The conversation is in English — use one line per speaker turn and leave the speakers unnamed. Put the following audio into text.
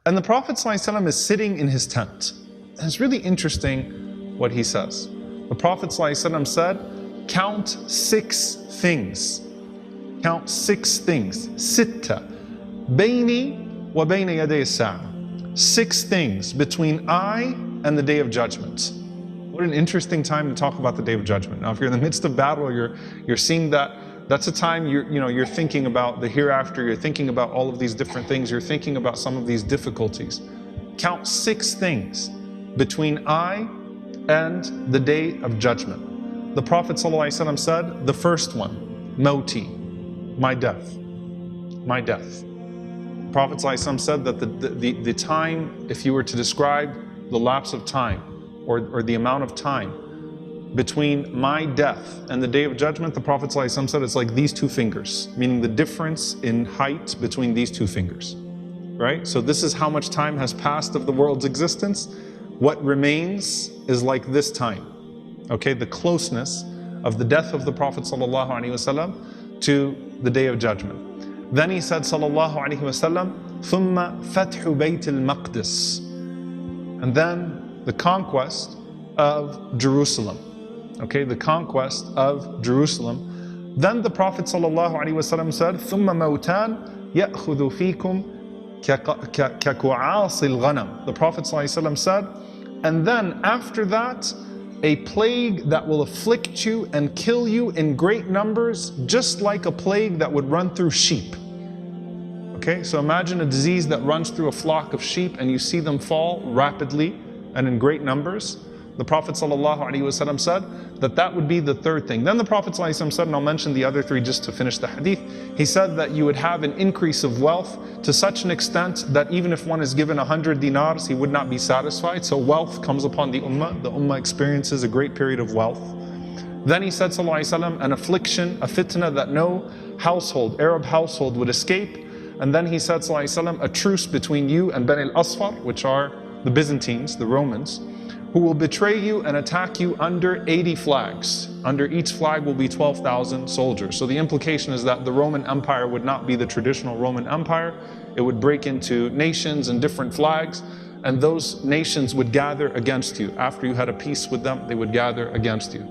And the Prophet ﷺ is sitting in his tent. And it's really interesting what he says. The Prophet ﷺ said, count 6 things. Count 6 things. Sitta. Baini wa bayna yaday as-sa'a. 6 things between I and the Day of Judgment. What an interesting time to talk about the Day of Judgment. Now, if you're in the midst of battle, or you're seeing that's a time you're thinking about the hereafter, you're thinking about all of these different things, you're thinking about some of these difficulties. Count 6 things between I and the Day of Judgment. The Prophet ﷺ said, the first one, Mauti, my death. My death. The Prophet ﷺ said that the time, if you were to describe the lapse of time, or the amount of time between my death and the Day of Judgment, the Prophet ﷺ said it's like these 2 fingers, meaning the difference in height between these 2 fingers, right? So this is how much time has passed of the world's existence. What remains is like this time, okay? The closeness of the death of the Prophet ﷺ to the Day of Judgment. Then he said, sallallahu alaihi wasallam, ثُمَّ فَتْحُ بَيْتِ الْمَقْدِسِ, and then the conquest of Jerusalem. Okay, the conquest of Jerusalem. Then the Prophet ﷺ said, ثُمَّ مَوْتَانْ يَأْخُذُ فِيكُمْ كَكُعَاصِ الْغَنَمِ. The Prophet ﷺ said, and then after that, a plague that will afflict you and kill you in great numbers, just like a plague that would run through sheep. Okay, so imagine a disease that runs through a flock of sheep and you see them fall rapidly and in great numbers. The Prophet ﷺ said that would be the 3rd thing. Then the Prophet ﷺ said, and I'll mention the other 3 just to finish the hadith, he said that you would have an increase of wealth to such an extent that even if one is given 100 dinars, he would not be satisfied. So wealth comes upon the ummah experiences a great period of wealth. Then he said, ﷺ, an affliction, a fitna that no household, Arab household would escape. And then he said, ﷺ, a truce between you and Bani al-Asfar, which are the Byzantines, the Romans, who will betray you and attack you under 80 flags. Under each flag will be 12,000 soldiers. So the implication is that the Roman Empire would not be the traditional Roman Empire. It would break into nations and different flags, and those nations would gather against you. After you had a peace with them, they would gather against you.